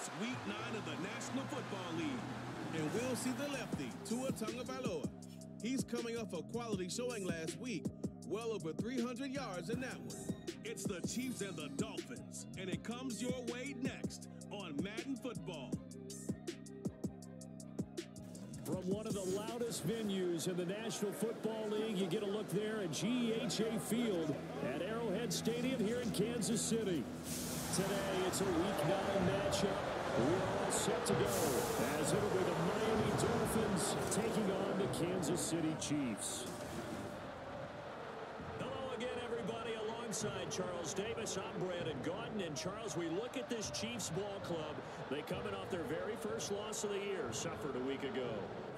It's Week 9 of the National Football League. And we'll see the lefty, Tua Tagovailoa. He's coming off a quality showing last week, well over 300 yards in that one. It's the Chiefs and the Dolphins, and it comes your way next on Madden Football. From one of the loudest venues in the National Football League, you get a look there at GEHA Field at Arrowhead Stadium here in Kansas City. Today, it's a Week 9 matchup. We're all set to go as it'll be the Miami Dolphins taking on the Kansas City Chiefs. Hello again, everybody. Alongside Charles Davis, I'm Brandon Gaudin. And Charles, we look at this Chiefs ball club. They coming off their very first loss of the year, suffered a week ago.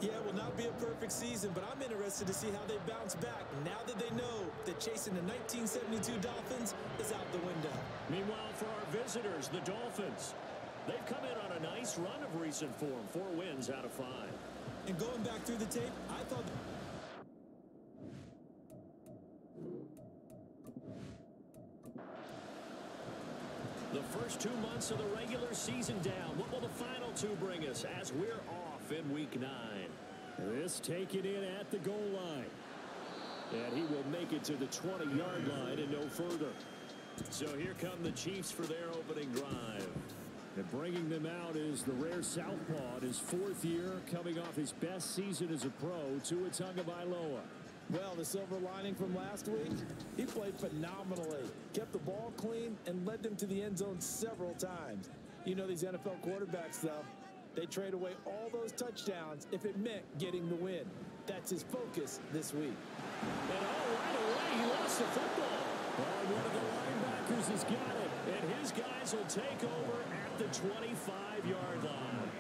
Yeah, it will not be a perfect season, but I'm interested to see how they bounce back now that they know that chasing the 1972 Dolphins is out the window. Meanwhile, for our visitors, the Dolphins, they've come in on a nice run of recent form, 4 wins out of 5. And going back through the tape, I thought... The first 2 months of the regular season down. What will the final 2 bring us as we're off in Week 9? This taken in at the goal line. And he will make it to the 20-yard line and no further. So here come the Chiefs for their opening drive. And bringing them out is the rare southpaw in his 4th year, coming off his best season as a pro, Tua Tagovailoa. Well, the silver lining from last week, he played phenomenally, kept the ball clean, and led them to the end zone several times. You know these NFL quarterbacks, though, they trade away all those touchdowns if it meant getting the win. That's his focus this week. And right away, he lost the football. Well, one of the linebackers has got it, and his guys will take over at the 25-yard line.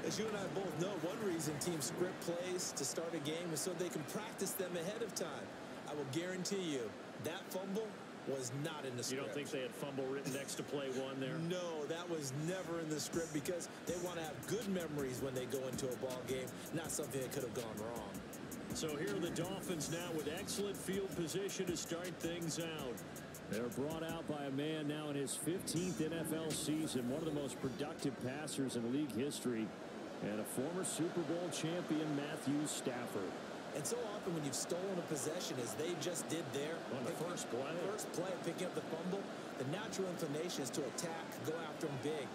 As you and I both know, one reason teams script plays to start a game is so they can practice them ahead of time. I will guarantee you that fumble was not in the script. You don't think they had fumble written next to play 1 there? No, that was never in the script because they want to have good memories when they go into a ball game, not something that could have gone wrong. So here are the Dolphins now with excellent field position to start things out. They're brought out by a man now in his 15th NFL season, one of the most productive passers in league history, and a former Super Bowl champion, Matthew Stafford. And so often when you've stolen a possession, as they just did there, on the first play, picking up the fumble, the natural inclination is to attack, go after him big.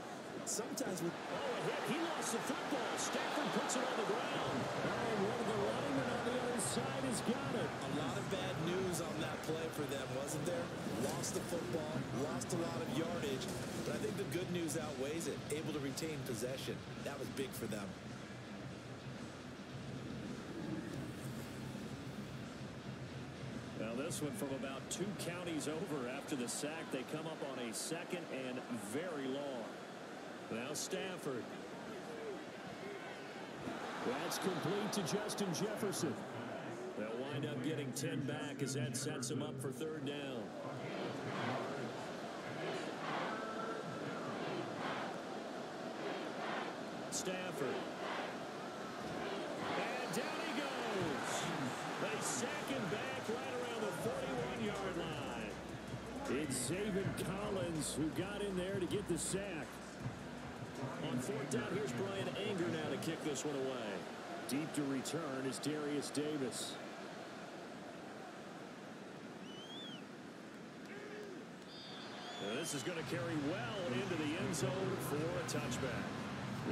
Sometimes with... Oh, a hit. He lost the football. Stafford puts it on the ground. And one of the linemen on the other side has got it. A lot of bad news on that play for them, wasn't there? Lost the football, lost a lot of yardage, but I think the good news outweighs it. Able to retain possession. That was big for them. Now this one from about 2 counties over after the sack. They come up on a 2nd and very long. Now Stafford. That's complete to Justin Jefferson. They'll wind up getting 10 back as that sets them up for 3rd down. Stafford. And down he goes. They sack him back right around the 41-yard line. It's Zaven Collins who got in there to get the sack. On 4th down, here's Brian Anger now to kick this one away. Deep to return is Darius Davis. Now this is going to carry well into the end zone for a touchback.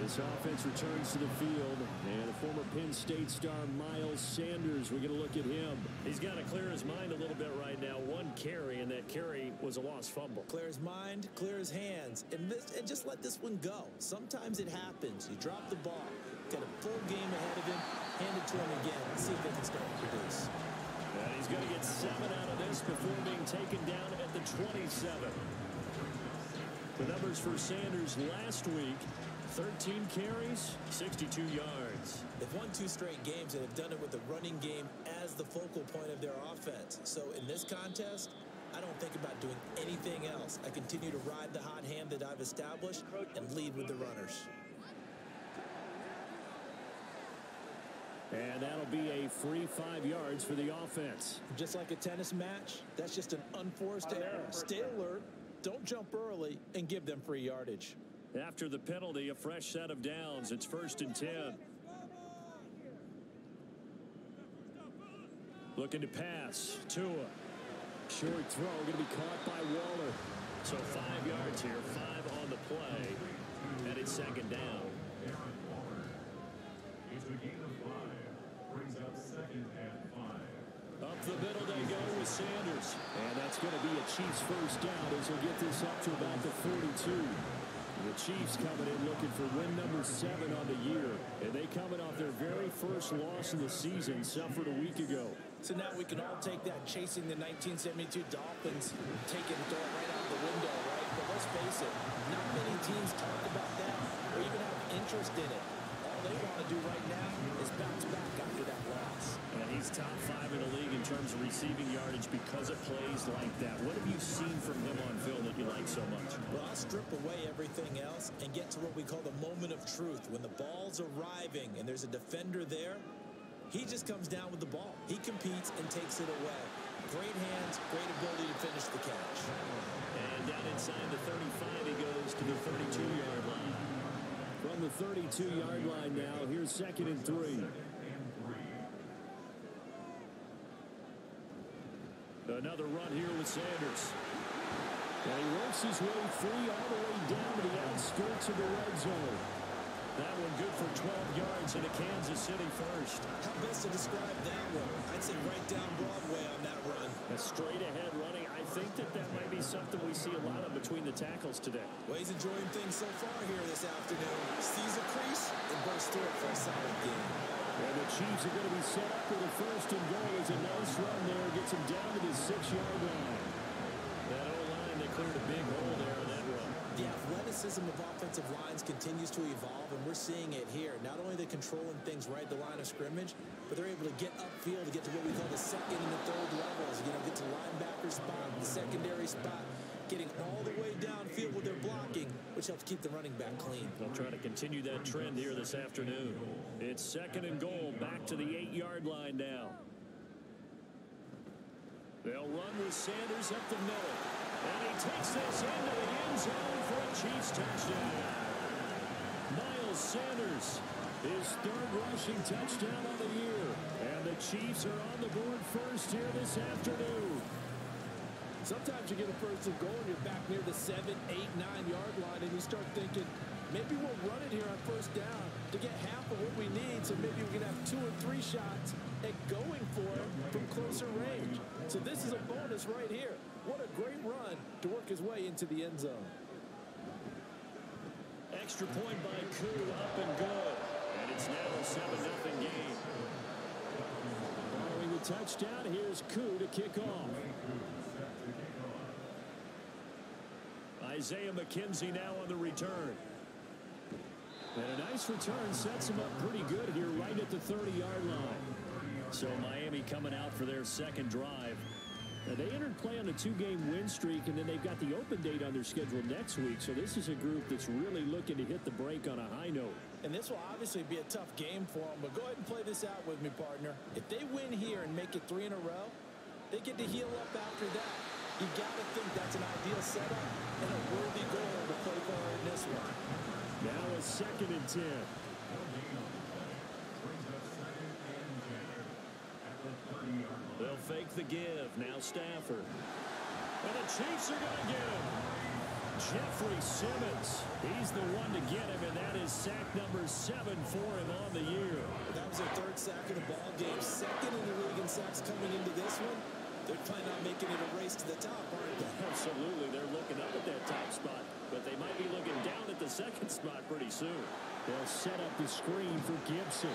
This offense returns to the field, and a former Penn State star, Miles Sanders, we're going to look at him. He's got to clear his mind a little bit right now. 1 carry, and that carry was a lost fumble. Clear his mind, clear his hands, and just let this one go. Sometimes it happens. You drop the ball, got a full game ahead of him, hand it to him again, see if they can start to produce. And he's going to get 7 out of this before being taken down at the 27. The numbers for Sanders last week: 13 carries, 62 yards. They've won 2 straight games and have done it with the running game as the focal point of their offense. So in this contest, I don't think about doing anything else. I continue to ride the hot hand that I've established and lead with the runners. And that'll be a free 5 yards for the offense. Just like a tennis match, that's just an unforced error. Stay alert, don't jump early, and give them free yardage. After the penalty, a fresh set of downs. It's 1st and 10. Looking to pass. Tua. Short throw going to be caught by Waller. So 5 yards here, 5 on the play. And it's 2nd down. It's a gain of 5. Brings up 2nd and 5. Up the middle they go with Sanders. And that's going to be a Chiefs first down as he'll get this up to about the 42. The Chiefs coming in looking for win number 7 on the year. And they coming off their very first loss of the season, suffered a week ago. So now we can all take that chasing the 1972 Dolphins, take it and throw it right out the window, right? But let's face it, not many teams talk about that or even have interest in it. All they want to do right now is bounce back after that loss. And he's top 5 in the league in terms of receiving yardage because of plays like that. What have you seen from him on film that you like so much? Well, I'll strip away everything else and get to what we call the moment of truth. When the ball's arriving and there's a defender there, he just comes down with the ball. He competes and takes it away. Great hands, great ability to finish the catch. And down inside the 35, he goes to the 32-yard line. From the 32-yard line now, here's 2nd and 3. Another run here with Sanders. And he works his way free all the way down to the outskirts of the red zone. That one good for 12 yards into Kansas City first. How best to describe that one? I'd say right down Broadway on that run. A straight ahead running. I think that might be something we see a lot of between the tackles today. Well, he's enjoying things so far here this afternoon. Sees a crease and bursts through it for a solid game. And the Chiefs are going to be set up for the 1st and goal. It's a nice run there. Gets him down to the 6-yard line. That O-line, they cleared a big hole there on that run. The athleticism of offensive lines continues to evolve, and we're seeing it here. Not only are they controlling things right at the line of scrimmage, but they're able to get upfield to get to what we call the 2nd and the 3rd levels. You know, get to linebacker spot, the secondary spot, getting all the way downfield with their blocking, which helps keep the running back clean. They'll try to continue that trend here this afternoon. It's 2nd and goal, back to the 8-yard line now. They'll run with Sanders up the middle. And he takes this into the end zone for a Chiefs touchdown. Miles Sanders, his 3rd rushing touchdown of the year. And the Chiefs are on the board first here this afternoon. Sometimes you get a 1st and goal and you're back near the 7, 8, 9-yard line, and you start thinking, maybe we'll run it here on 1st down to get half of what we need, so maybe we can have 2 or 3 shots at going for it from closer range. So this is a bonus right here. What a great run to work his way into the end zone. Extra point by Koo, up and good. And it's now a 7-0 game. Following the touchdown, here's Koo to kick off. Isaiah McKenzie now on the return. And a nice return sets him up pretty good here right at the 30-yard line. So Miami coming out for their 2nd drive. Now they entered play on a 2-game win streak, and then they've got the open date on their schedule next week. So this is a group that's really looking to hit the break on a high note. And this will obviously be a tough game for them, but go ahead and play this out with me, partner. If they win here and make it 3 in a row, they get to heal up after that. You got to think that's an ideal setup and a worthy goal to play for in this one. Now a 2nd and 10. They'll fake the give. Now Stafford. And the Chiefs are going to get him. Jeffrey Simmons. He's the one to get him, and that is sack number 7 for him on the year. That was their 3rd sack of the ball game. 2nd in the league in sacks coming into this one. They're planning on making it a race to the top, aren't they? Absolutely. They're looking up at that top spot, but they might be looking down at the 2nd spot pretty soon. They'll set up the screen for Gibson.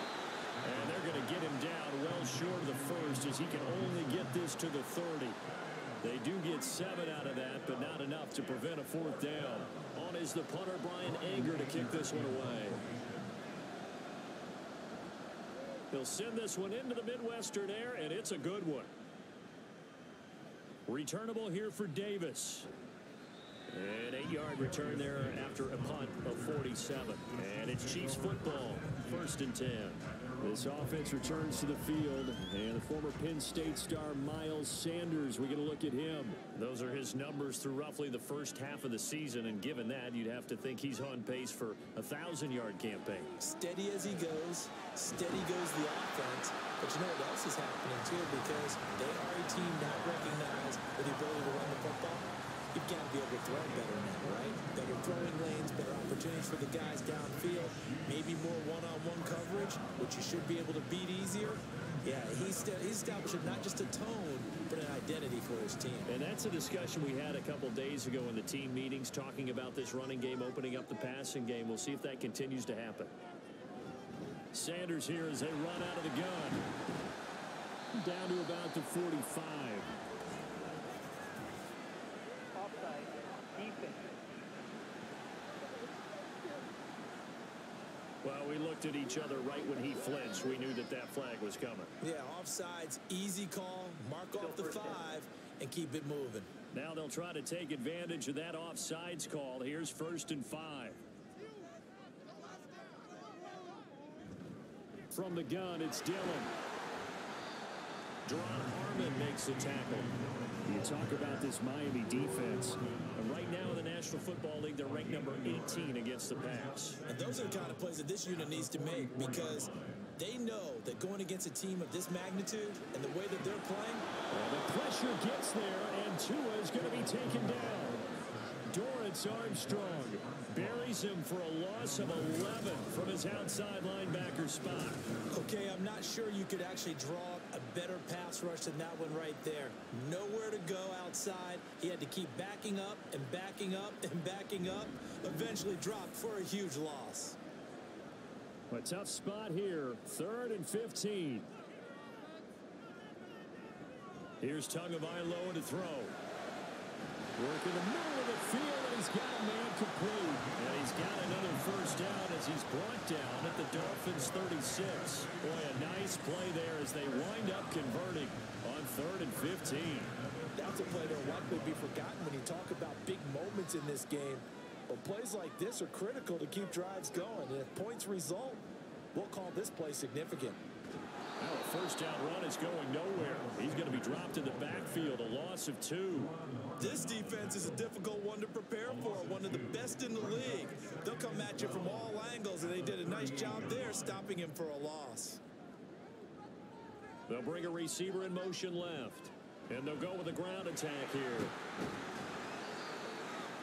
And they're going to get him down well short of the 1st as he can only get this to the 30. They do get 7 out of that, but not enough to prevent a 4th down. On is the punter, Brian Anger, to kick this one away. They'll send this one into the Midwestern air, and it's a good one. Returnable here for Davis. An 8-yard return there after a punt of 4 47. And it's Chiefs football, 1st and 10. This offense returns to the field, and the former Penn State star Miles Sanders, we're going to look at him. Those are his numbers through roughly the first half of the season, and given that, you'd have to think he's on pace for a 1,000-yard campaign. Steady as he goes, steady goes the offense. But you know what else is happening, too, because they are a team now recognized with the ability to run the football. You've got to be able to throw better now, right? Better throwing lanes, better opportunities for the guys downfield, maybe more one-on-one coverage, which you should be able to beat easier. Yeah, he's establishing not just a tone, but an identity for his team. And that's a discussion we had a couple days ago in the team meetings, talking about this running game, opening up the passing game. We'll see if that continues to happen. Sanders here as they run out of the gun. Down to about the 45. Well, we looked at each other right when he flinched. We knew that flag was coming. Yeah, offsides, easy call, mark off the 5, and keep it moving. Now they'll try to take advantage of that offsides call. Here's 1st and 5. From the gun, it's Dillon. Deron Harmon makes the tackle. You talk about this Miami defense. And right now in the National Football League, they're ranked number 18 against the pass. And those are the kind of plays that this unit needs to make, because they know that going against a team of this magnitude and the way that they're playing. Well, the pressure gets there, and Tua is going to be taken down. Dorrance Armstrong buries him for a loss of 11 from his outside linebacker spot. Okay, I'm not sure you could actually draw a better pass rush than that one right there. Nowhere to go outside. He had to keep backing up and backing up and backing up. Eventually dropped for a huge loss. A tough spot here. 3rd and 15. Here's Tagovailoa to throw. Work in the middle of the field, and he's got a man complete. And he's got another 1st down as he's brought down at the Dolphins 36. Boy, a nice play there as they wind up converting on 3rd and 15. That's a play that will likely be forgotten when you talk about big moments in this game. But plays like this are critical to keep drives going. And if points result, we'll call this play significant. Now a 1st down run is going nowhere. He's going to be dropped in the backfield, a loss of 2. This defense is a difficult one to prepare for, one of the best in the league. They'll come at you from all angles, and they did a nice job there stopping him for a loss. They'll bring a receiver in motion left, and they'll go with a ground attack here.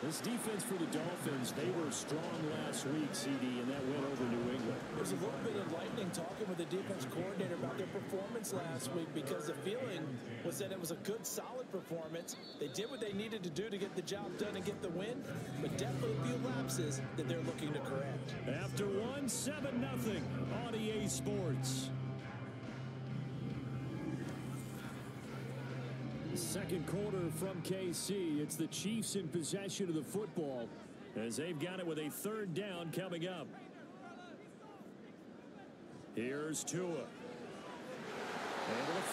This defense for the Dolphins, they were strong last week, CD, and that went over New England. There's a little bit enlightening talking with the defense coordinator about their performance last week, because the feeling was that it was a good, solid performance. They did what they needed to do to get the job done and get the win, but definitely a few lapses that they're looking to correct. After 7-0 on EA Sports. Second quarter from KC. It's the Chiefs in possession of the football as they've got it with a 3rd down coming up. Here's Tua. Able to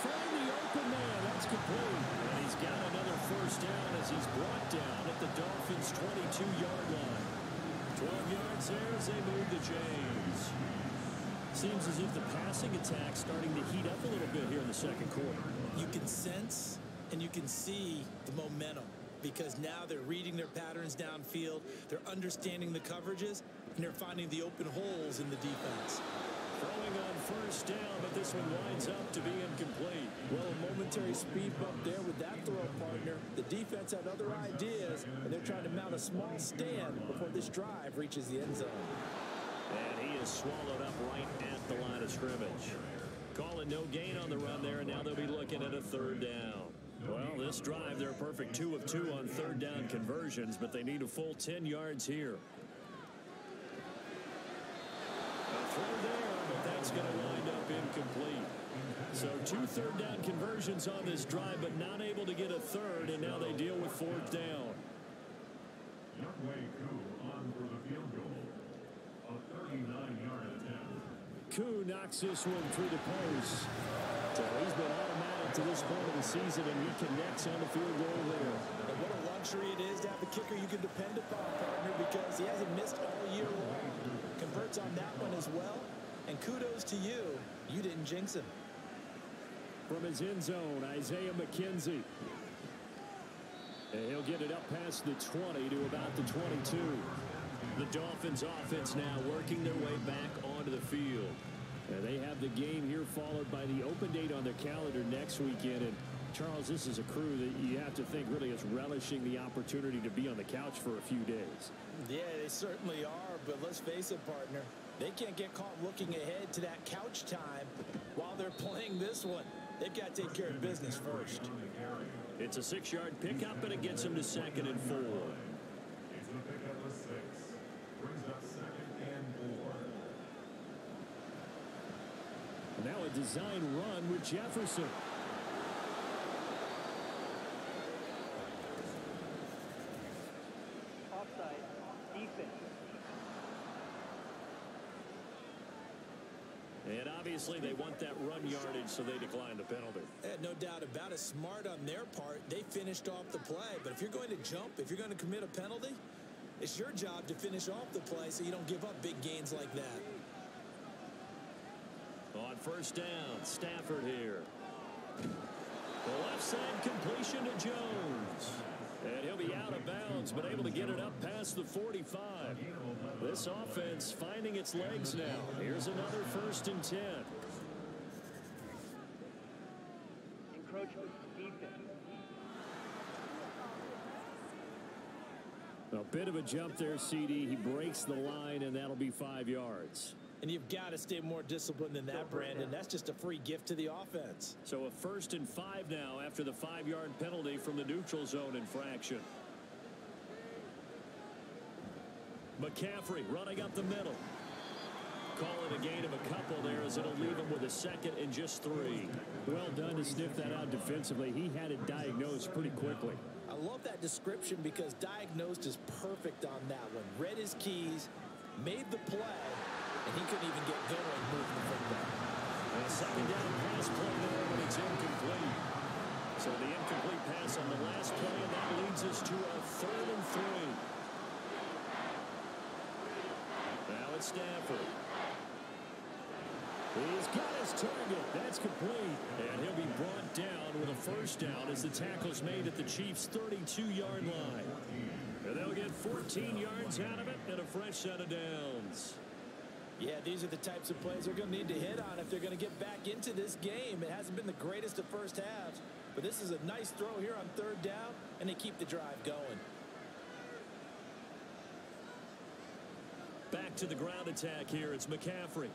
find the open man. That's complete. And he's got another 1st down as he's brought down at the Dolphins' 22-yard line. 12 yards there as they move the chains. Seems as if the passing attack's starting to heat up a little bit here in the second quarter. You can sense and you can see the momentum, because now they're reading their patterns downfield, they're understanding the coverages, and they're finding the open holes in the defense. Throwing on 1st down, but this one winds up to be incomplete. Well, a momentary speed bump there with that throw partner. The defense had other ideas, and they're trying to mount a small stand before this drive reaches the end zone. And he is swallowed up right at the line of scrimmage. Calling no gain on the run there, and now they'll be looking at a 3rd down. Well, this drive, they're a perfect 2 of 2 on 3rd down conversions, but they need a full 10 yards here. A throw there, but that's going to wind up incomplete. So 2 3rd down conversions on this drive, but not able to get a 3rd, and now they deal with 4th down. On for the field goal. A 39-yard attempt. Koo knocks this one through the post. So he's been automatic to this point of the season, and he connects on the field goal there. And what a luxury it is to have a kicker you can depend upon, partner, because he hasn't missed all year long. kudos to you. You didn't jinx him. From his end zone, Isaiah McKenzie. And he'll get it up past the 20 to about the 22. The Dolphins offense now working their way back onto the field. And they have the game here followed by the open date on their calendar next weekend. And Charles, this is a crew that you have to think really is relishing the opportunity to be on the couch for a few days. Yeah, they certainly are, but let's face it, partner. They can't get caught looking ahead to that couch time while they're playing this one. They've got to take care of business first. It's a 6-yard pickup, and it gets them to 2nd and 4. It's a pickup of 6. Brings up 2nd and 4. And now a design run with Jefferson. Offside, defense. And obviously they want that run yardage, so they decline the penalty. No doubt about it. Smart on their part. They finished off the play. But if you're going to jump, if you're going to commit a penalty, it's your job to finish off the play so you don't give up big gains like that. On first down, Stafford here. The left side completion to Jones. And he'll be out of bounds, but able to get it up past the 45. This offense finding its legs now. Here's another 1st and 10. Encroachment, defense. A bit of a jump there, CD. He breaks the line, and that'll be 5 yards. And you've got to stay more disciplined than that, Brandon. That's just a free gift to the offense. So a 1st and 5 now after the 5-yard penalty from the neutral zone infraction. McCaffrey running up the middle. Call it a gain of a couple there as it'll leave him with a 2nd and just 3. Well done to sniff that out defensively. He had it diagnosed pretty quickly. I love that description because diagnosed is perfect on that one. Read his keys, made the play, and he couldn't even get going moving the football. And a 2nd down pass play there, but it's incomplete. So the incomplete pass on the last play, and that leads us to a 3rd and 3. Now it's Stafford. He's got his target. That's complete. And he'll be brought down with a 1st down as the tackle's made at the Chiefs' 32-yard line. And they'll get 14 yards out of it and a fresh set of downs. Yeah, these are the types of plays they're going to need to hit on if they're going to get back into this game. It hasn't been the greatest of first halves, but this is a nice throw here on 3rd down, and they keep the drive going. Back to the ground attack here. It's McCaffrey.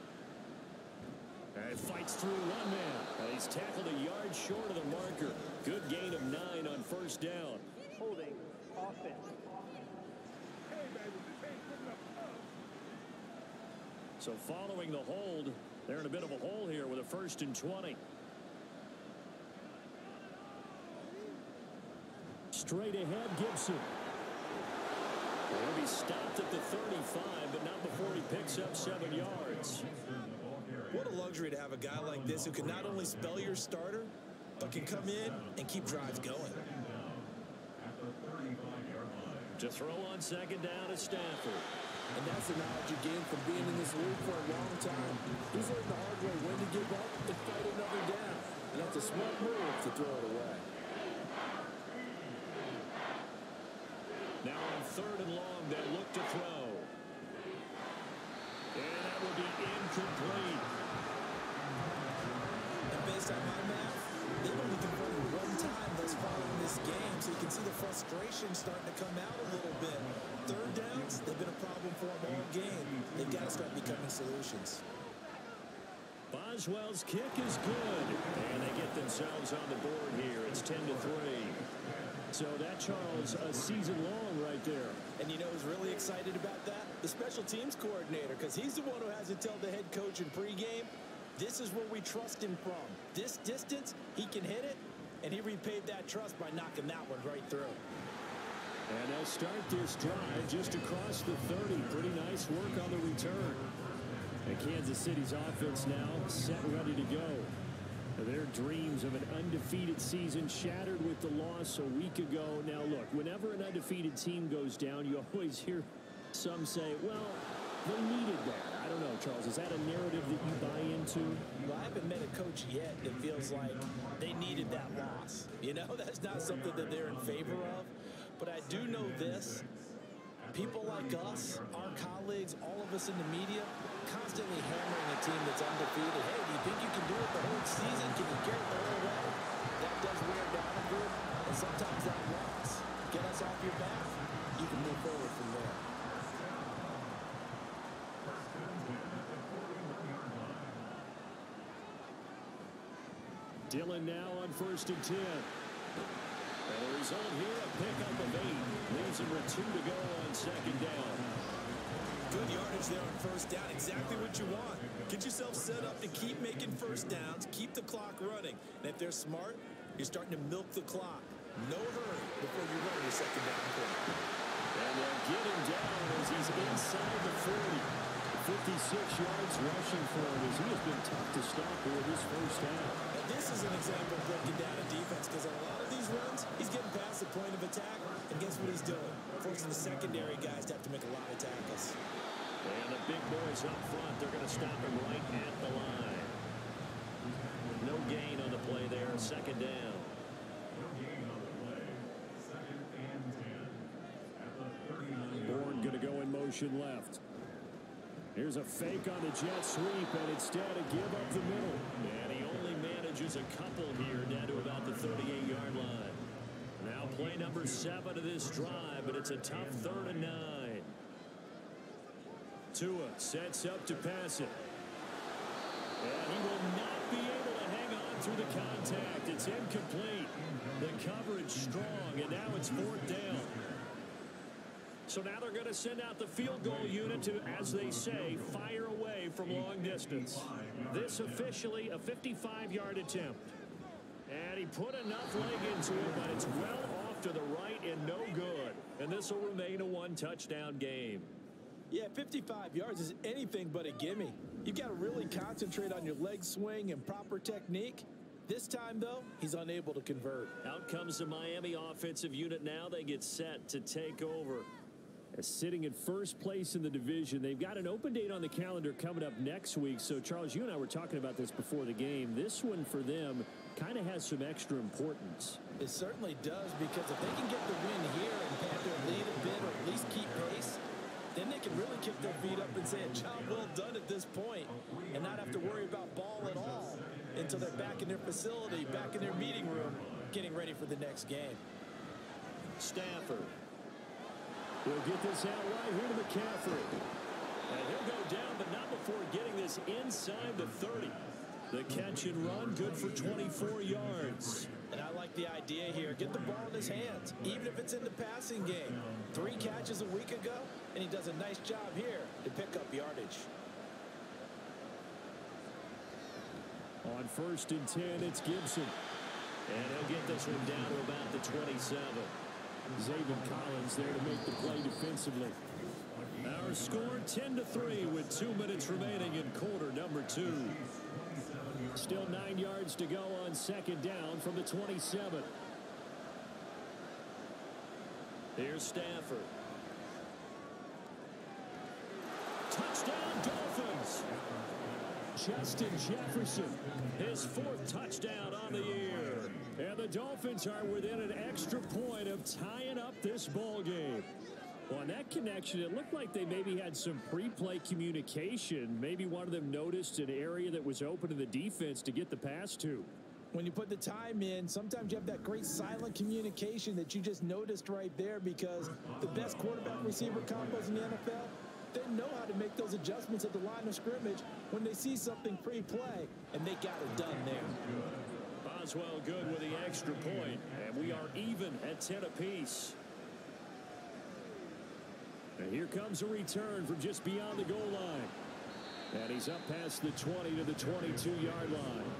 And fights through one man. And he's tackled a yard short of the marker. Good gain of 9 on 1st down. Holding, offense. So following the hold, they're in a bit of a hole here with a 1st and 20. Straight ahead, Gibson. He'll be stopped at the 35, but not before he picks up 7 yards. What a luxury to have a guy like this who can not only spell your starter, but can come in and keep drives going. To throw on 2nd down is Stafford. And that's the knowledge you gain from being in this league for a long time. He's learned the hard way when to give up and fight another down. And that's a smart move to throw it away. Now on 3rd and long, they'll look to throw. And that will be incomplete. And based on my math, they've only converted 1 time thus far in this game, so you can see the frustration starting to come out a little bit. 3rd downs, they've been a problem for them all game. They've got to start becoming solutions. Boswell's kick is good. And they get themselves on the board here. It's 10-3. So that, Charles, a season long right there. And you know who's really excited about that? The special teams coordinator, because he's the one who has to tell the head coach in pregame, this is where we trust him from. This distance, he can hit it, and he repaid that trust by knocking that one right through. And they'll start this drive just across the 30. Pretty nice work on the return. And Kansas City's offense now set, ready to go. Their dreams of an undefeated season shattered with the loss a week ago. Now, look, whenever an undefeated team goes down, you always hear some say, well, they needed that. I don't know, Charles. Is that a narrative that you buy to? Well, I haven't met a coach yet that feels like they needed that loss. You know, that's not something that they're in favor of. But I do know this. People like us, our colleagues, all of us in the media, constantly hammering a team that's undefeated. Hey, do you think you can do it the whole season? Can you carry it the whole way? That does wear down a bit. And sometimes that loss, get us off your back, you can move forward from there. Dillon now on 1st and 10. And the result here, a pickup of 8. Leaves him with 2 to go on 2nd down. Good yardage there on 1st down. Exactly what you want. Get yourself set up to keep making 1st downs, keep the clock running. And if they're smart, you're starting to milk the clock. No hurry before you run your 2nd down point. And they'll get him down as he's inside the 40. 56 yards rushing for him as he has been tough to stop here this 1st half. And this is an example of breaking down a defense because on a lot of these runs, he's getting past the point of attack. And guess what he's doing? Forcing the secondary guys to have to make a lot of tackles. And the big boys up front, they're going to stop him right at the line. No gain on the play there, 2nd down. No gain on the play. 2nd and 10. At the 39. Bourne going to go in motion left. Here's a fake on the jet sweep, and instead a give up the middle. And he only manages a couple here down to about the 38-yard line. Now play number 7 of this drive, but it's a tough 3rd and 9. Tua sets up to pass it. And he will not be able to hang on through the contact. It's incomplete. The coverage strong, and now it's 4th down. So now they're going to send out the field goal unit to, as they say, fire away from long distance. This officially a 55-yard attempt. And he put enough leg into it, but it's well off to the right and no good. And this will remain a 1-touchdown game. Yeah, 55 yards is anything but a gimme. You've got to really concentrate on your leg swing and proper technique. This time, though, he's unable to convert. Out comes the Miami offensive unit now. They get set to take over. Sitting in 1st place in the division. They've got an open date on the calendar coming up next week. So, Charles, you and I were talking about this before the game. This one for them kind of has some extra importance. It certainly does, because if they can get the win here and pad their lead a bit or at least keep pace, then they can really kick their feet up and say a job well done at this point and not have to worry about ball at all until they're back in their facility, back in their meeting room, getting ready for the next game. Stafford. He'll get this out right here to McCaffrey. And he'll go down, but not before getting this inside the 30. The catch and run, good for 24 yards. And I like the idea here. Get the ball in his hands, even if it's in the passing game. 3 catches a week ago, and he does a nice job here to pick up yardage. On 1st and 10, it's Gibson. And he'll get this one down to about the 27. Zaven Collins there to make the play defensively. Our score 10-3 with 2 minutes remaining in quarter number 2. Still 9 yards to go on 2nd down from the 27. Here's Stafford. Touchdown Dolphins. Justin Jefferson, his 4th touchdown on the year. And the Dolphins are within an extra point of tying up this ball game. Well, on that connection, it looked like they maybe had some pre-play communication. Maybe one of them noticed an area that was open to the defense to get the pass to. When you put the time in, sometimes you have that great silent communication that you just noticed right there, because the best quarterback-receiver combos in the NFL, they know how to make those adjustments at the line of scrimmage when they see something pre-play, and they got it done there. Boswell good with the extra point, and we are even at 10 apiece. And here comes a return from just beyond the goal line. And he's up past the 20 to the 22-yard line.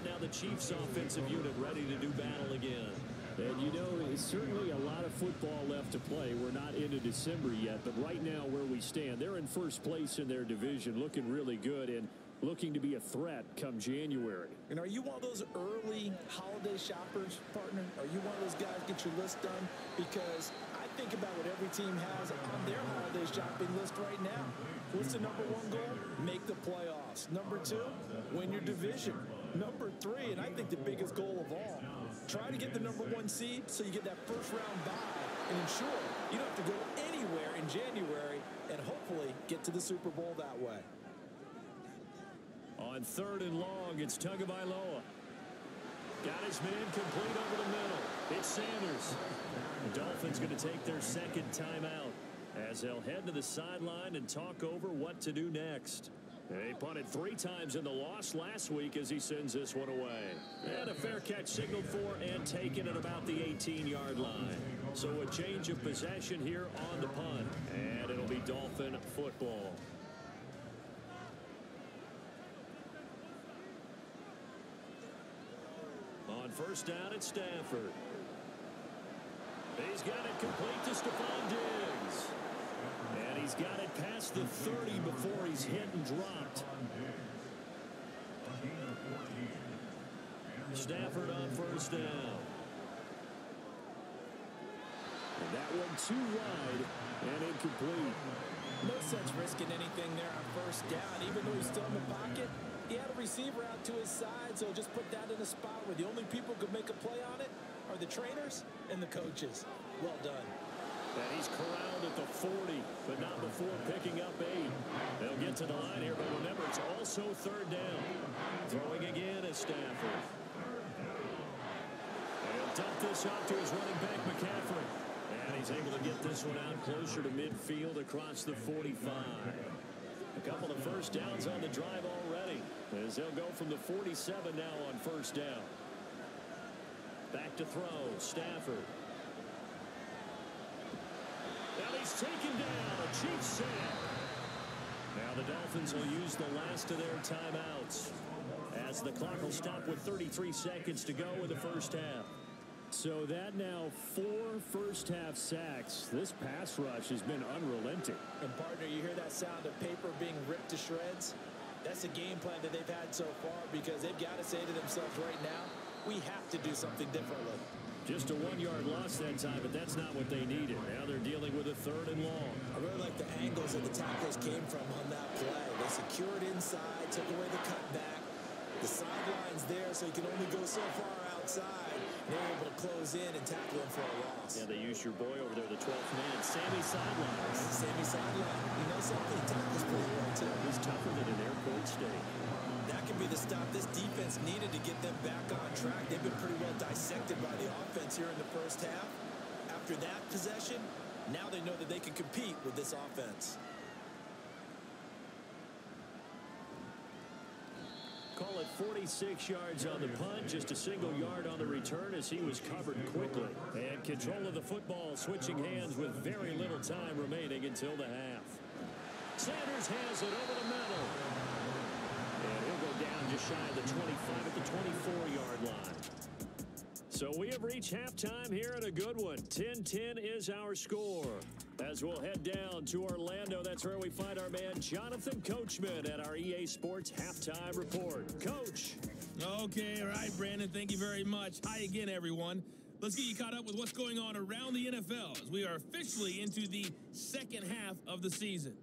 Now the Chiefs offensive unit ready to do battle again. And you know, it's certainly a lot of football left to play. We're not into December yet, but right now where we stand, they're in 1st place in their division, looking really good and looking to be a threat come January. And are you one of those early holiday shoppers, partner? Are you one of those guys get your list done? Because I think about what every team has on their holiday shopping list right now. What's the number one goal? Make the playoffs. Number two, win your division. Number three, and I think the biggest goal of all, try to get the number one seed so you get that first round bye and ensure you don't have to go anywhere in January and hopefully get to the Super Bowl that way. On 3rd and long, it's Tagovailoa. Got his man complete over the middle. It's Sanders. The Dolphins going to take their second timeout as they'll head to the sideline and talk over what to do next. They punted 3 times in the loss last week as he sends this one away. And a fair catch signaled for and taken at about the 18-yard line. So a change of possession here on the punt. And it'll be Dolphin football. On first down, it's Stafford. He's got it complete to Stephon Diggs. And he's got it past the 30 before he's hit and dropped. Stafford on first down. And that one too wide and incomplete. No sense risking anything there on first down. Even though he's still in the pocket, he had a receiver out to his side, so just put that in a spot where the only people who could make a play on it are the trainers and the coaches. Well done. And he's corralled at the 40, but not before picking up 8. They'll get to the line here, but remember, it's also 3rd down. Throwing again is Stafford. And he'll dump this off to his running back, McCaffrey. And he's able to get this one out closer to midfield across the 45. A couple of first downs on the drive already, as they'll go from the 47 now on first down. Back to throw, Stafford. Now he's taken down, a cheap sack. Now the Dolphins will use the last of their timeouts as the clock will stop with 33 seconds to go in the first half. So that now 4 first-half sacks. This pass rush has been unrelenting. And, partner, you hear that sound of paper being ripped to shreds? That's the game plan that they've had so far because they've got to say to themselves right now, we have to do something differently. Just a 1-yard loss that time, but that's not what they needed. Now they're dealing with a 3rd and long. I really like the angles that the tacklers came from on that play. They secured inside, took away the cutback. The sideline's there, so you can only go so far outside. They were able to close in and tackle him for a loss. Yeah, they used your boy over there, the 12th man, Sammy Sideline. Sammy Sideline. You know something? He tackles pretty well, too. He's tougher than an airport steak. That could be the stop this defense needed to get them back on track. They've been pretty well dissected by the offense here in the first half. After that possession, now they know that they can compete with this offense. Call it 46 yards on the punt, just a single yard on the return as he was covered quickly. And control of the football switching hands with very little time remaining until the half. Sanders has it over the middle. And he'll go down just shy of the 25 at the 24-yard line. So we have reached halftime here at a good one. 10-10 is our score. As we'll head down to Orlando, that's where we find our man Jonathan Coachman at our EA Sports Halftime Report. Coach. Okay, all right, Brandon, thank you very much. Hi again, everyone. Let's get you caught up with what's going on around the NFL as we are officially into the second half of the season.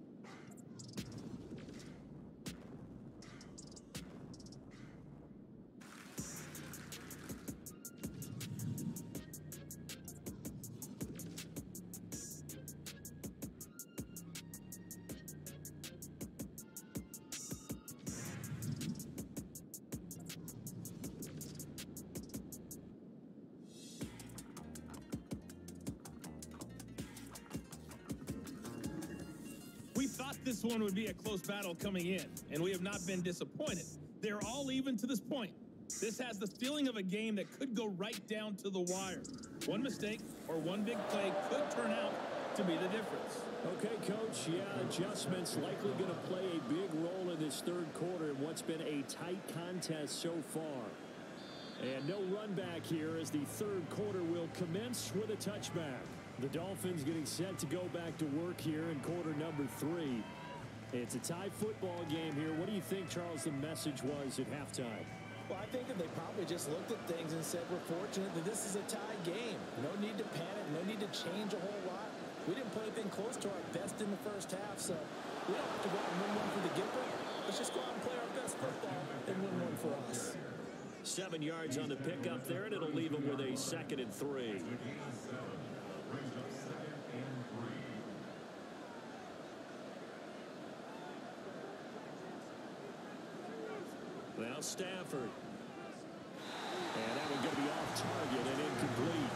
We thought this one would be a close battle coming in, and we have not been disappointed. They're all even to this point. This has the feeling of a game that could go right down to the wire. One mistake or one big play could turn out to be the difference. Okay, Coach, yeah, adjustments likely going to play a big role in this third quarter in what's been a tight contest so far. And no run back here as the third quarter will commence with a touchback. The Dolphins getting set to go back to work here in quarter number 3. It's a tie football game here. What do you think, Charles, the message was at halftime? Well, I think that they probably just looked at things and said, we're fortunate that this is a tie game. No need to panic, no need to change a whole lot. We didn't play anything close to our best in the first half, so We don't have to go out and win one for the Gipper. Let's just go out and play our best football and win one for us. 7 yards on the pickup there, and it'll leave them with a 2nd and 3. Now Stafford. And that one going to be off target and incomplete.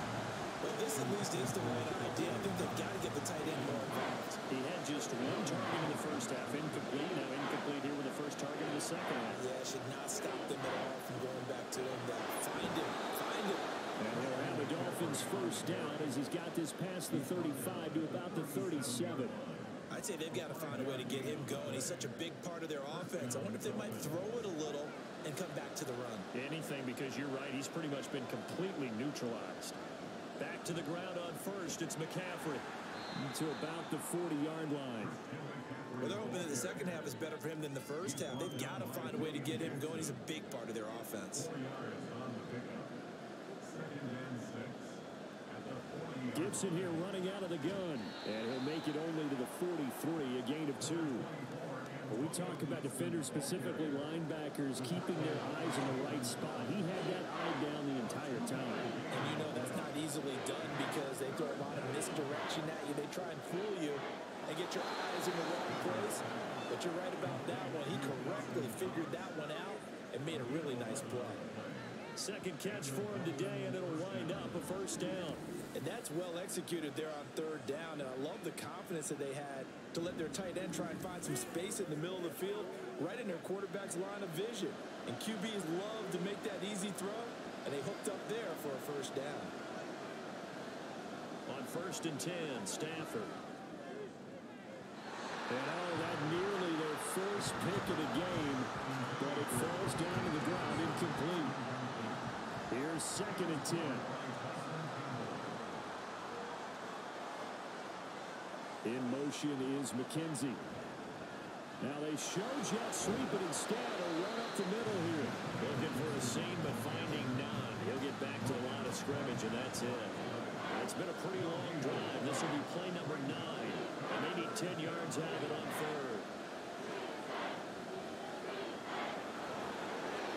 Well, this at least is the right idea. I think they've got to get the tight end more involved. He had just 1 target in the first half. Incomplete. Now incomplete here with the first target in the second half. Yeah, should not stop them at all from going back to him. Find him. Find him. And he'll have the Dolphins first down as he's got this past the 35 to about the 37. I'd say they've got to find a way to get him going. He's such a big part of their offense. I wonder if they might throw it a little and come back to the run. Anything, because you're right. He's pretty much been completely neutralized. Back to the ground on first. It's McCaffrey to about the 40-yard line. Well, they're hoping that the second half is better for him than the first half. They've got to find a way to get him going. He's a big part of their offense. Gibson here running out of the gun, and he'll make it only to the 43, a gain of 2. When we talk about defenders, specifically linebackers, keeping their eyes in the right spot, he had that eye down the entire time. And you know that's not easily done because they throw a lot of misdirection at you. They try and fool you and get your eyes in the wrong place. But you're right about that one. He correctly figured that one out and made a really nice play. Second catch for him today, and it'll wind up a first down. And that's well executed there on third down. And I love the confidence that they had to let their tight end try and find some space in the middle of the field, right in their quarterback's line of vision. And QBs love to make that easy throw, and they hooked up there for a first down. On 1st and 10, Stafford. And that nearly their first pick of the game, but it falls down to the ground incomplete. Here's 2nd and 10. In motion is McKenzie. Now they show jet sweep, but instead a run up the middle here. Looking for a seam, but finding none. He'll get back to the line of scrimmage, and that's it. It's been a pretty long drive. This will be play number 9. And they need 10 yards out of it on 3rd.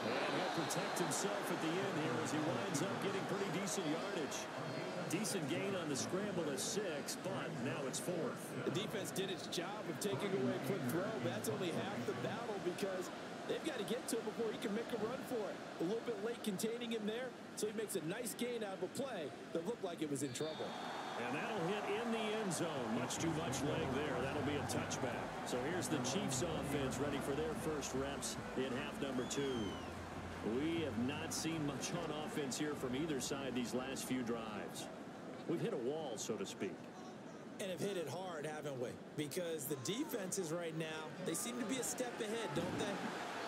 And he'll protect himself at the end here as he winds up getting pretty decent yardage. Decent gain on the scramble at 6, but now it's 4th. The defense did its job of taking away a quick throw. But that's only half the battle because they've got to get to him before he can make a run for it. A little bit late containing him there, so he makes a nice gain out of a play that looked like it was in trouble. And that'll hit in the end zone. Much too much leg there. That'll be a touchback. So here's the Chiefs offense ready for their first reps in half number 2. We have not seen much on offense here from either side these last few drives. We've hit a wall, so to speak. And have hit it hard, haven't we? Because the defenses right now, they seem to be a step ahead, don't they?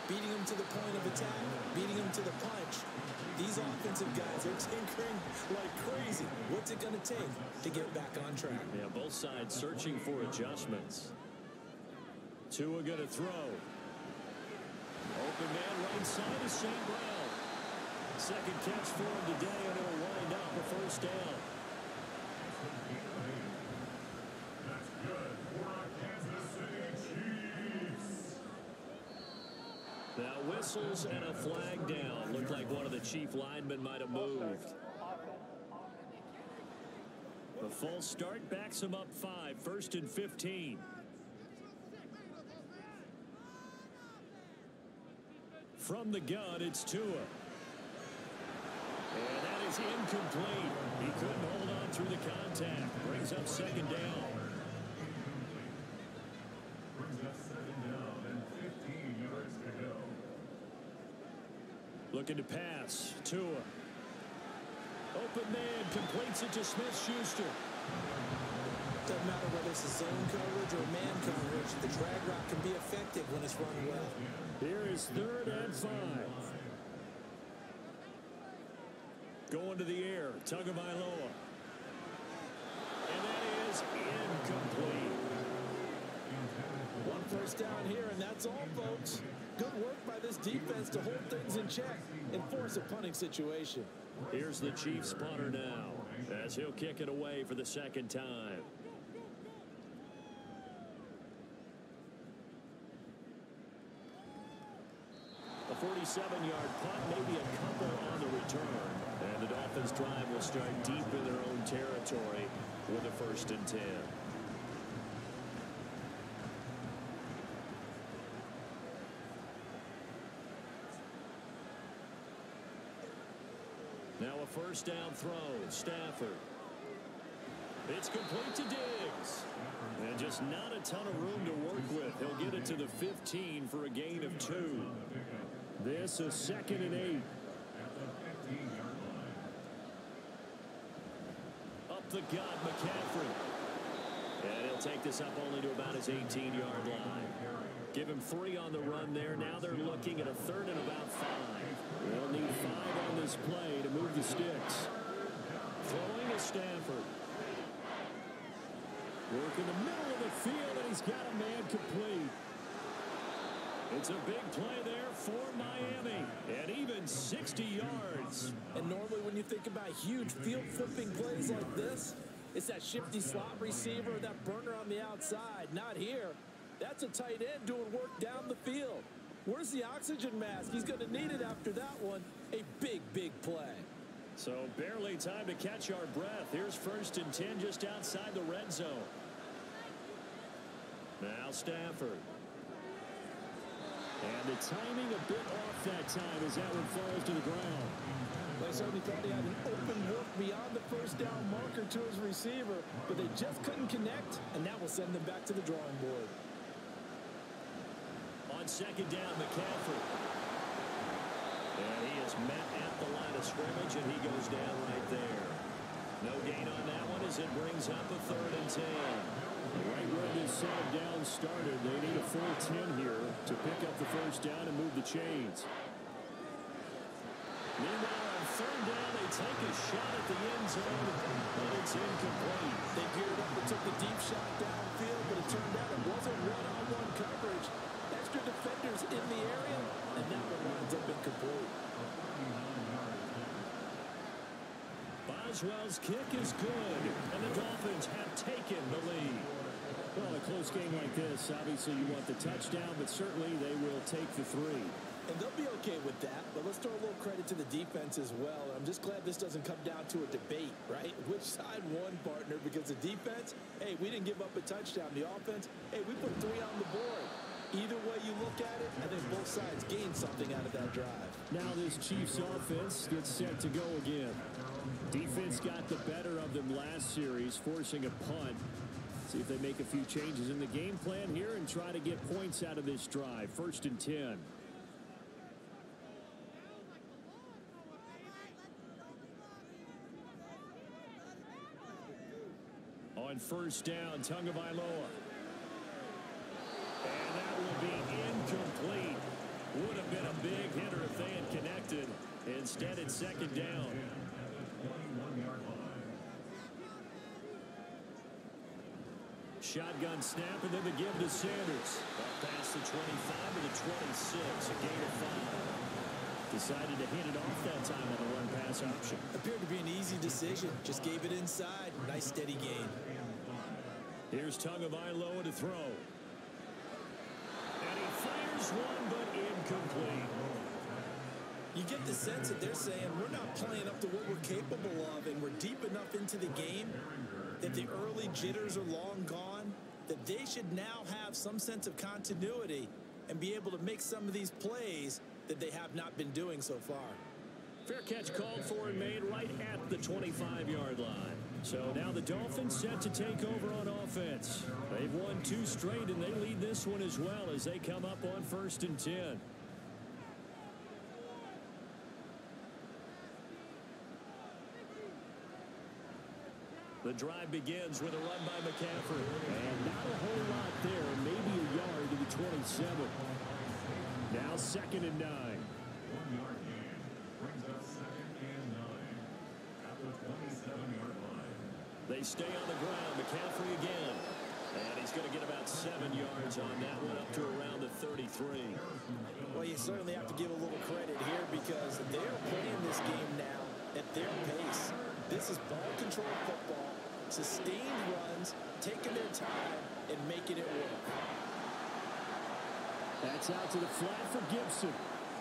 Beating them to the point of attack, beating them to the punch. These offensive guys are tinkering like crazy. What's it going to take to get back on track? Yeah, both sides searching for adjustments. Tua going to throw. Open man right side is St. Brown. Second catch for him today, and it'll wind up a first down. That's good for our Kansas City Chiefs. Now whistles and a flag down. Looked like one of the Chief linemen might have moved. The false start backs him up 5. 1st and 15. From the gun, it's Tua. And that is incomplete. He couldn't hold on through the contact. Brings up 2nd down. Brings up 2nd down and 15 yards to go. Looking to pass. Tua. Open man completes it to Smith-Schuster. Doesn't matter whether it's a zone coverage or man coverage, the drag route can be effective when it's run well. Here is 3rd and 5. Going to the air, Tagovailoa. And that is incomplete. One first down here, and that's all, folks. Good work by this defense to hold things in check and force a punting situation. Here's the Chiefs punter now, as he'll kick it away for the 2nd time. 47-yard punt, maybe a couple on the return. And the Dolphins drive will start deep in their own territory with a 1st and 10. Now a 1st down throw. Stafford. It's complete to Diggs. And just not a ton of room to work with. He'll get it to the 15 for a gain of 2. This is 2nd and 8. Up the gut, McCaffrey. And he'll take this up only to about his 18-yard line. Give him 3 on the run there. Now they're looking at a 3rd and about 5. They'll need 5 on this play to move the sticks. Throwing is Stafford. Work in the middle of the field, and he's got a man complete. It's a big play there for Miami, and even 60 yards. And normally when you think about huge field flipping plays like this, it's that shifty slot receiver, that burner on the outside. Not here. That's a tight end doing work down the field. Where's the oxygen mask? He's going to need it after that one. A big, big play. So barely time to catch our breath. Here's 1st and 10 just outside the red zone. Now Stafford. And the timing a bit off that time as that one falls to the ground. They certainly thought he had an open look beyond the 1st down marker to his receiver, but they just couldn't connect, and that will send them back to the drawing board. On 2nd down, McCaffrey. And he is met at the line of scrimmage, and he goes down right there. No gain on that one as it brings up a 3rd and 10. Right where this set of downs started, they need a full 10 here to pick up the 1st down and move the chains. Meanwhile, on 3rd down, they take a shot at the end zone, but it's incomplete. They geared up and took the deep shot downfield, but it turned out it wasn't one-on-one coverage. Extra defenders in the area, and that one winds up incomplete. Boswell's kick is good, and the Dolphins have taken the lead. Well, a close game like this, obviously you want the touchdown, but certainly they will take the 3. And they'll be okay with that, but let's throw a little credit to the defense as well. I'm just glad this doesn't come down to a debate, right? Which side won, partner? Because the defense, hey, we didn't give up a touchdown. The offense, hey, we put 3 on the board. Either way you look at it, I think both sides gained something out of that drive. Now this Chiefs offense gets set to go again. Defense got the better of them last series, forcing a punt. See if they make a few changes in the game plan here and try to get points out of this drive. 1st and 10. On 1st down, Tagovailoa. And that will be incomplete. Would have been a big hitter if they had connected. Instead, it's 2nd down. Shotgun snap, and then the give to Sanders. Up past the 25 to the 26, a gain of 5. Decided to hit it off that time on the run-pass option. Appeared to be an easy decision. Just gave it inside. Nice, steady gain. Here's Tagovailoa to throw. And he fires one, but incomplete. You get the sense that they're saying we're not playing up to what we're capable of, and we're deep enough into the game that the early jitters are long gone, that they should now have some sense of continuity and be able to make some of these plays that they have not been doing so far. Fair catch called for and made right at the 25-yard line. So now the Dolphins set to take over on offense. They've won 2 straight, and they lead this one as well as they come up on 1st and 10. The drive begins with a run by McCaffrey. And not a whole lot there. Maybe a yard to the 27. Now 2nd and 9. 1-yard gain brings up 2nd and 9 at the 27-yard line. They stay on the ground. McCaffrey again. And he's going to get about 7 yards on that one, up to around the 33. Well, you certainly have to give a little credit here because they're playing this game now at their pace. This is ball control football, sustained runs, taking their time, and making it work. That's out to the flat for Gibson.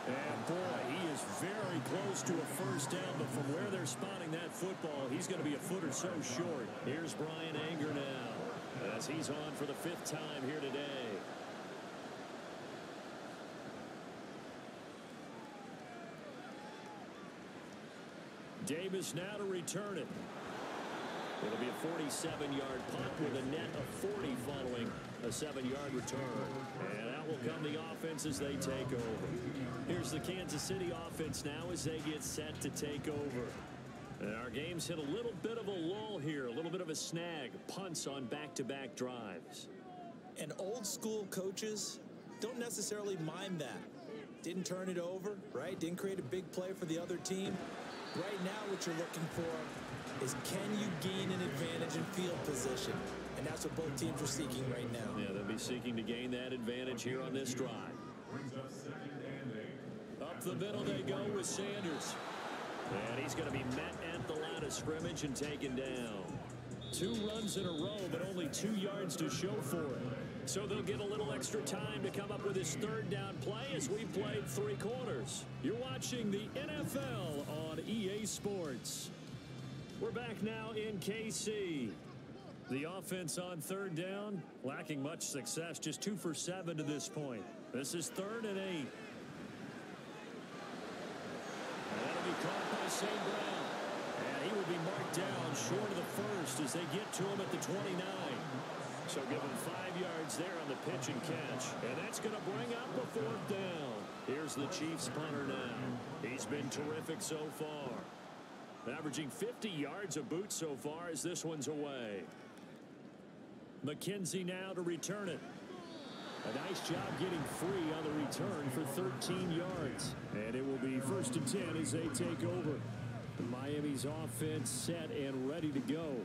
And boy, he is very close to a first down, but from where they're spotting that football, he's going to be a foot or so short. Here's Brian Anger now, as he's on for the 5th time here today. Davis now to return it. It'll be a 47-yard punt with a net of 40 following a 7-yard return. And out will come the offense as they take over. Here's the Kansas City offense now as they get set to take over. And our game's hit a little bit of a lull here, a little bit of a snag. Punts on back-to-back drives. And old-school coaches don't necessarily mind that. Didn't turn it over, right? Didn't create a big play for the other team. Right now what you're looking for is, can you gain an advantage in field position? And that's what both teams are seeking right now. Yeah, they'll be seeking to gain that advantage here on this drive. Up the middle they go with Sanders. And he's going to be met at the line of scrimmage and taken down. 2 runs in a row, but only 2 yards to show for it. So they'll get a little extra time to come up with his 3rd down play as we played 3 quarters. You're watching the NFL on EA Sports. We're back now in KC. The offense on 3rd down, lacking much success, just 2 for 7 to this point. This is 3rd and 8. And that'll be caught by St. Brown. And he will be marked down short of the 1st as they get to him at the 29. So give him 5 yards there on the pitch and catch. And that's going to bring up a 4th down. Here's the Chiefs punter now. He's been terrific so far. Averaging 50 yards a boot so far as this one's away. McKenzie now to return it. A nice job getting free on the return for 13 yards. And it will be 1st and 10 as they take over. Miami's offense set and ready to go.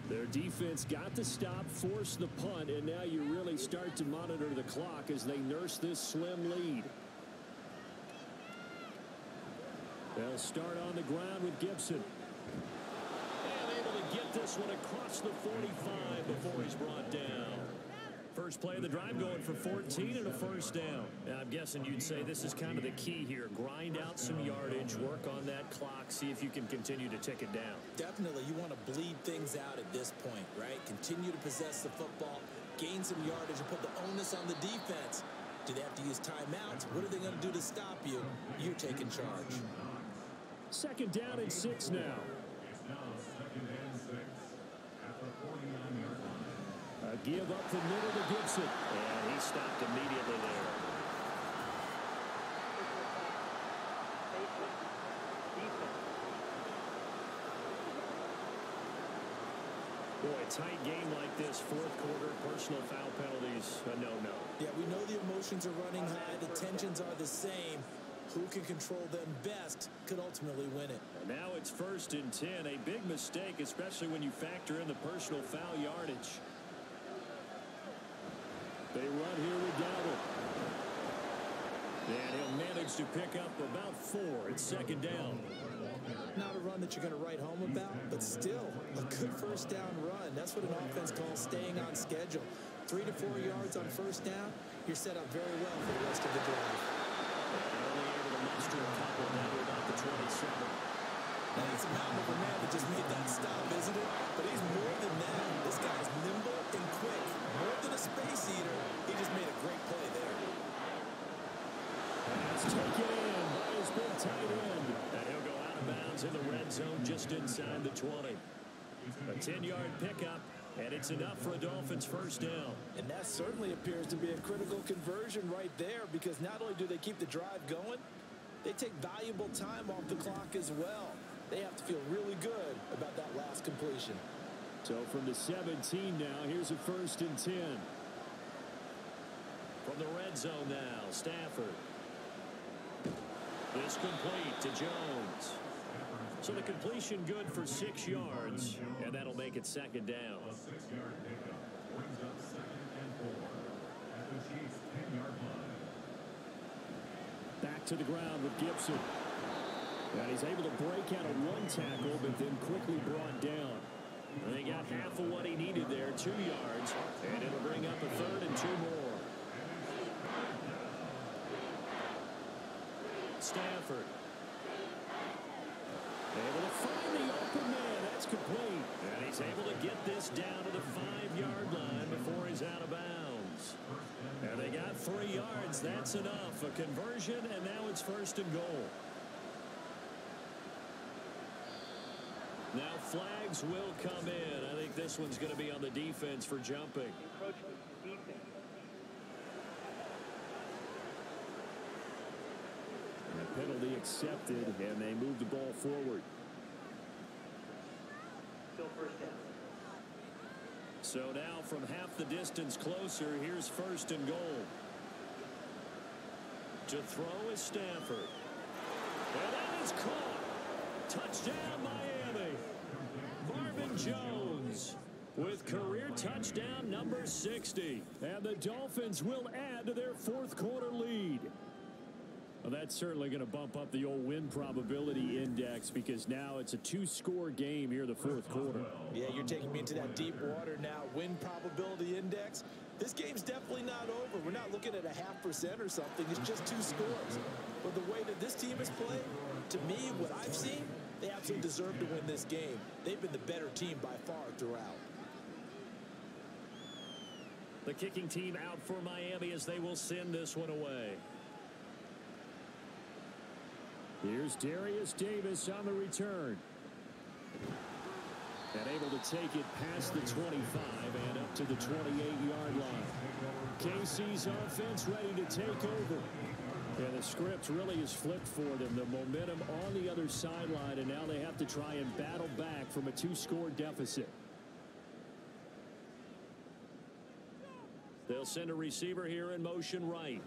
Their defense got the stop, forced the punt, and now you really start to monitor the clock as they nurse this slim lead. They'll start on the ground with Gibson. And able to get this one across the 45 before he's brought down. First play of the drive going for 14 and a 1st down. I'm guessing you'd say this is kind of the key here. Grind out some yardage, work on that clock, see if you can continue to tick it down. Definitely, you want to bleed things out at this point, right? Continue to possess the football, gain some yardage, and put the onus on the defense. Do they have to use timeouts? What are they going to do to stop you? You're taking charge. 2nd down and 6 now. It's now 2nd and 6 at the 49-yard line. A give up the middle to Gibson. And he stopped immediately there. Boy, a tight game like this, 4th quarter, personal foul penalties, a no-no. Yeah, we know the emotions are running high. The tensions are the same. Who can control them best could ultimately win it. And now it's 1st and 10. A big mistake, especially when you factor in the personal foul yardage. They run here with Dowdle. And he'll manage to pick up about 4. It's 2nd down. Not a run that you're going to write home about, but still a good 1st down run. That's what an offense calls staying on schedule. 3 to 4 yards on 1st down, you're set up very well for the rest of the drive. Only able to muster a couple now to about the 27. Now, it's a mountain of a man that just made that stop, isn't it? But he's more than that. This guy's nimble and quick. More than a space eater, he just made a great play there. That's taken in by his big tight end. And he'll go out of bounds in the red zone just inside the 20. A 10-yard pickup, and it's enough for a Dolphins 1st down. And that certainly appears to be a critical conversion right there, because not only do they keep the drive going, they take valuable time off the clock as well. They have to feel really good about that last completion. So from the 17 now, here's a 1st and 10. From the red zone now, Stafford. This complete to Jones. So the completion good for 6 yards, and that'll make it 2nd down. A 6-yard pickup brings up 2nd and 4 at the Chiefs' 10-yard line. Back to the ground with Gibson. And he's able to break out of 1 tackle, but then quickly brought down. And they got half of what he needed there, 2 yards, and it'll bring up a 3rd and 2 more. Stafford. Able to find the open man. That's complete. And he's able to get this down to the 5-yard line before he's out of bounds. And they got 3 yards. That's enough. A conversion, and now it's 1st and goal. Now flags will come in. I think this one's going to be on the defense for jumping. Encroachment, defense. The penalty accepted, and they move the ball forward. Still 1st down. So now from half the distance closer, here's 1st and goal. To throw is Stafford. And that is caught. Touchdown, Miami. Marvin Jones with career touchdown number 60. And the Dolphins will add to their 4th quarter lead. Well, that's certainly going to bump up the old win probability index because now it's a 2-score game here in the 4th quarter. Yeah, you're taking me into that deep water now. Win probability index. This game's definitely not over. We're not looking at a 0.5% or something. It's just 2 scores. But the way that this team has played, to me, what I've seen, they absolutely deserve to win this game. They've been the better team by far throughout. The kicking team out for Miami as they will send this one away. Here's Darius Davis on the return. And able to take it past the 25 and up to the 28-yard line. KC's offense ready to take over. And the script really is flipped for them. The momentum on the other sideline, and now they have to try and battle back from a 2-score deficit. They'll send a receiver here in motion right.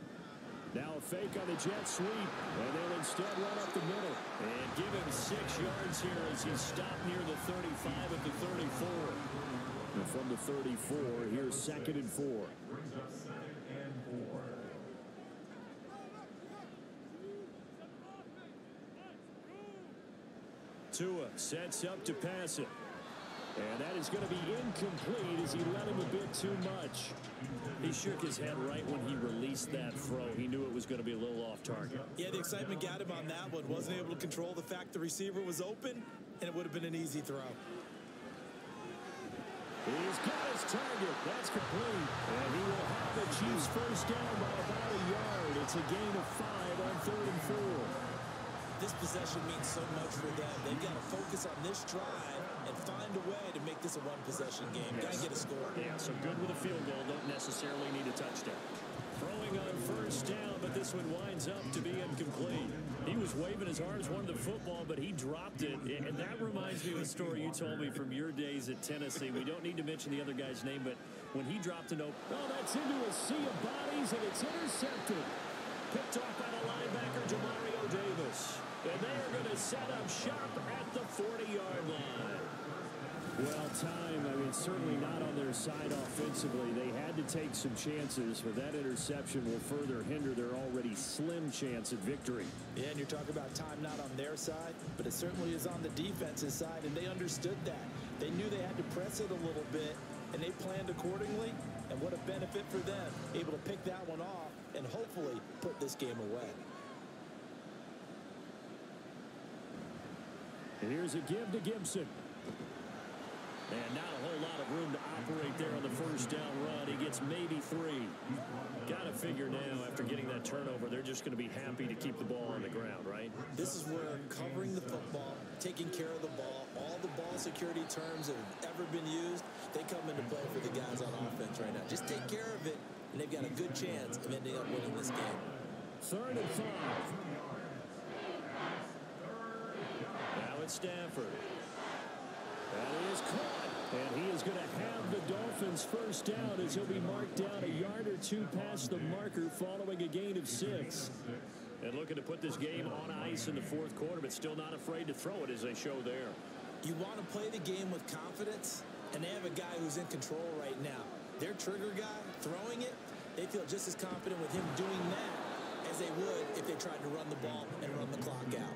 Now a fake on the jet sweep, and they'll instead run up the middle. And give him 6 yards here as he's stopped near the 35 at the 34. And from the 34, here's 2nd and 4. Brings up 2nd and 4. Tua sets up to pass it. And that is going to be incomplete as he let him a bit too much. He shook his head right when he released that throw. He knew it was going to be a little off target. Yeah, the excitement got him on that one. Wasn't able to control the fact the receiver was open, and it would have been an easy throw. He's got his target. That's complete. And he will have the Chiefs first down by about a yard. It's a gain of 5 on 3rd and 4. This possession means so much for them. They've got to focus on this drive and find a way to make this a one-possession game. Got to get a score. Yeah, so good with a field goal. Don't necessarily need a touchdown. Throwing on 1st down, but this one winds up to be incomplete. He was waving his arms, wanted the football, but he dropped it. And that reminds me of a story you told me from your days at Tennessee. We don't need to mention the other guy's name, but when he dropped it, oh, that's into a sea of bodies, and it's intercepted. Picked off by the linebacker, Demario Davis. And they are going to set up shop at the 40-yard line. Well, time, I mean, certainly not on their side offensively. They had to take some chances, but that interception will further hinder their already slim chance at victory. Yeah, and you're talking about time not on their side, but it certainly is on the defense's side, and they understood that. They knew they had to press it a little bit, and they planned accordingly, and what a benefit for them, able to pick that one off and hopefully put this game away. And here's a give to Gibson. And not a whole lot of room to operate there on the 1st down run. He gets maybe 3. Got to figure now, after getting that turnover, they're just going to be happy to keep the ball on the ground, right? This is where covering the football, taking care of the ball, all the ball security terms that have ever been used, they come into play for the guys on offense right now. Just take care of it, and they've got a good chance of ending up winning this game. 3rd and 5. Now it's Stafford. That is caught. And he is going to have the Dolphins first down as he'll be marked down a yard or 2 past the marker following a gain of 6. And looking to put this game on ice in the 4th quarter, but still not afraid to throw it as they show there. You want to play the game with confidence, and they have a guy who's in control right now. Their trigger guy throwing it, they feel just as confident with him doing that as they would if they tried to run the ball and run the clock out.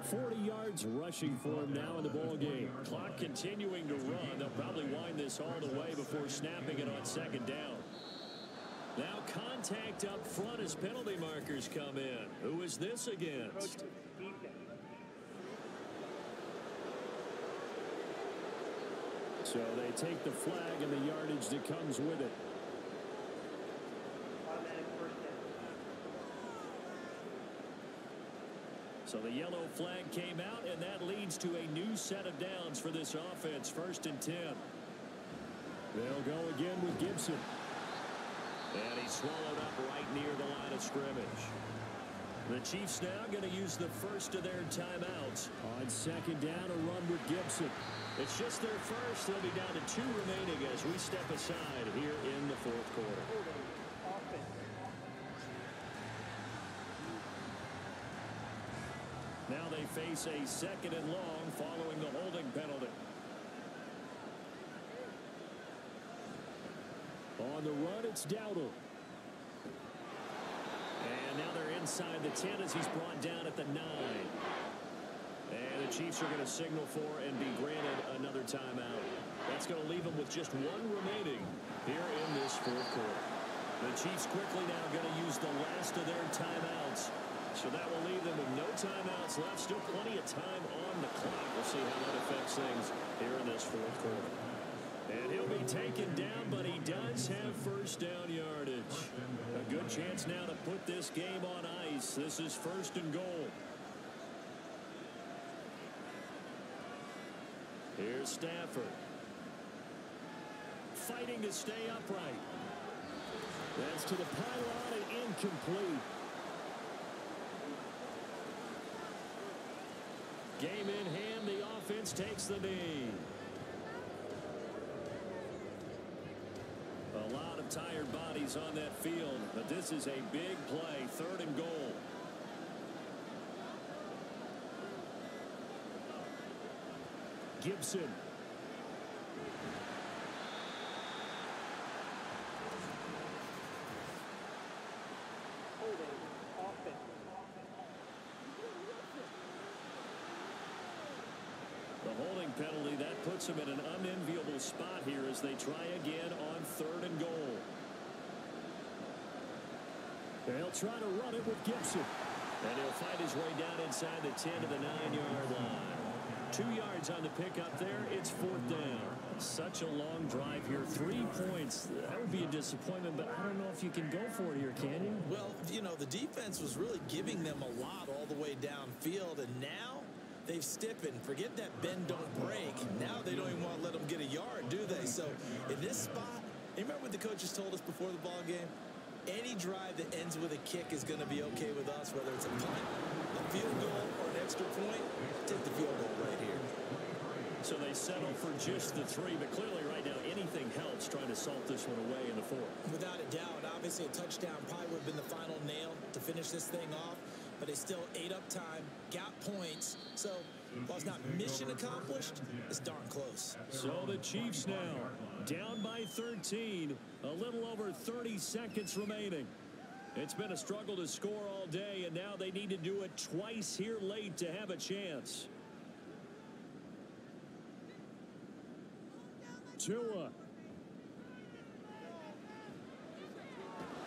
40 yards rushing for him now in the ball game. Clock continuing to run. They'll probably wind this all the way before snapping it on 2nd down. Now contact up front as penalty markers come in. Who is this against? So they take the flag and the yardage that comes with it. Automatic first down. So the yellow flag came out, and that leads to a new set of downs for this offense. 1st and 10. They'll go again with Gibson. And he's swallowed up right near the line of scrimmage. The Chiefs now going to use the first of their timeouts. On 2nd down, a run with Gibson. It's just their first. They'll be down to 2 remaining as we step aside here in the 4th quarter. Now they face a 2nd and long following the holding penalty. On the run, it's Dowdle. And now they're inside the 10 as he's brought down at the 9. And the Chiefs are going to signal for and be granted another timeout. That's going to leave them with just 1 remaining here in this 4th quarter. The Chiefs quickly now going to use the last of their timeouts. So that will leave them with no timeouts left. Still plenty of time on the clock. We'll see how that affects things here in this 4th quarter. And he'll be taken down, but he does have first down yardage. A good chance now to put this game on ice. This is 1st and goal. Here's Stafford. Fighting to stay upright. That's to the pylon and incomplete. Game in hand, the offense takes the knee. A lot of tired bodies on that field, but this is a big play, 3rd and goal. Gibson. Holding. Offense. The holding penalty, that puts them in an unenviable spot here as they try again on 3rd and goal. They'll try to run it with Gibson. And he'll fight his way down inside the 10 to the 9-yard line. 2 yards on the pickup there. It's 4th down. Such a long drive here. 3 points. That would be a disappointment, but I don't know if you can go for it here, can you? Well, you know, the defense was really giving them a lot all the way downfield, and now they've stiffened. Forget that bend, don't break. Now they don't even want to let them get a yard, do they? So in this spot, you remember what the coaches told us before the ball game? Any drive that ends with a kick is going to be okay with us, whether it's a punt, a field goal, or an extra point. Take the field goal right here. So they settle for just the 3, but clearly right now anything helps trying to salt this one away in the 4th. Without a doubt, obviously a touchdown probably would have been the final nail to finish this thing off, but they still ate up time, got points. So while it's not mission accomplished, it's darn close. So the Chiefs now down by 13, a little over 30 seconds remaining. It's been a struggle to score all day, and now they need to do it twice here late to have a chance. Tua.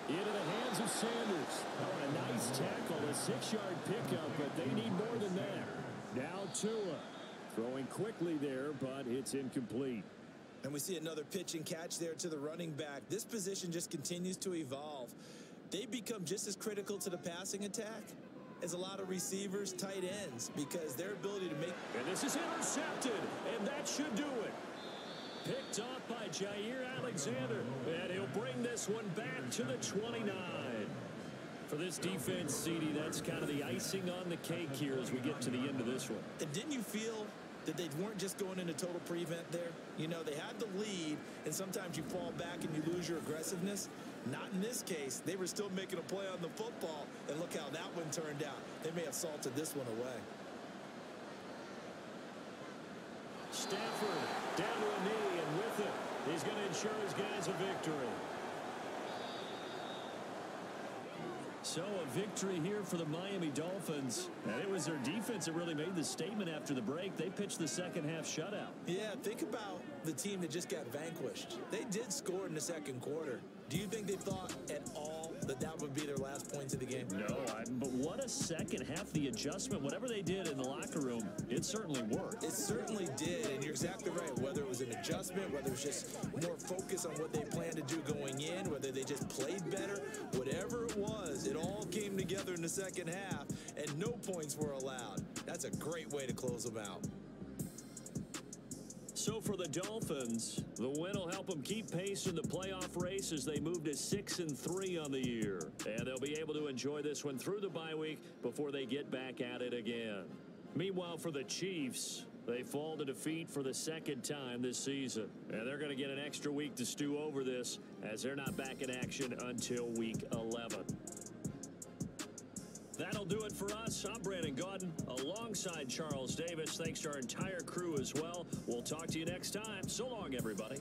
Into the hands of Sanders. Oh, a nice tackle, a 6-yard pickup, but they need more than that. Now Tua throwing quickly there, but it's incomplete. And we see another pitch and catch there to the running back. This position just continues to evolve. They become just as critical to the passing attack as a lot of receivers, tight ends, because their ability to make... And this is intercepted, and that should do it. Picked off by Jair Alexander, and he'll bring this one back to the 29. For this defense, CD, that's kind of the icing on the cake here as we get to the end of this one. And didn't you feel that they weren't just going into total prevent there? You know, they had the lead, and sometimes you fall back and you lose your aggressiveness. Not in this case. They were still making a play on the football, and look how that one turned out. They may have salted this one away. Stafford down to a knee, and with it, he's going to ensure his guys a victory. So a victory here for the Miami Dolphins. And it was their defense that really made the statement after the break. They pitched the second half shutout. Yeah, think about the team that just got vanquished. They did score in the second quarter, Do you think they thought at all that that would be their last points of the game? No, but what a second half. The adjustment, whatever they did in the locker room, it certainly worked. It certainly did, and you're exactly right. Whether it was an adjustment, whether it was just more focus on what they planned to do going in, whether they just played better, whatever it was, it all came together in the second half, and no points were allowed. That's a great way to close them out. So for the Dolphins, the win will help them keep pace in the playoff race as they move to 6-3 on the year. And they'll be able to enjoy this one through the bye week before they get back at it again. Meanwhile, for the Chiefs, they fall to defeat for the second time this season. And they're going to get an extra week to stew over this as they're not back in action until week 11. That'll do it for us. I'm Brandon Gaudin alongside Charles Davis. Thanks to our entire crew as well. We'll talk to you next time. So long, everybody.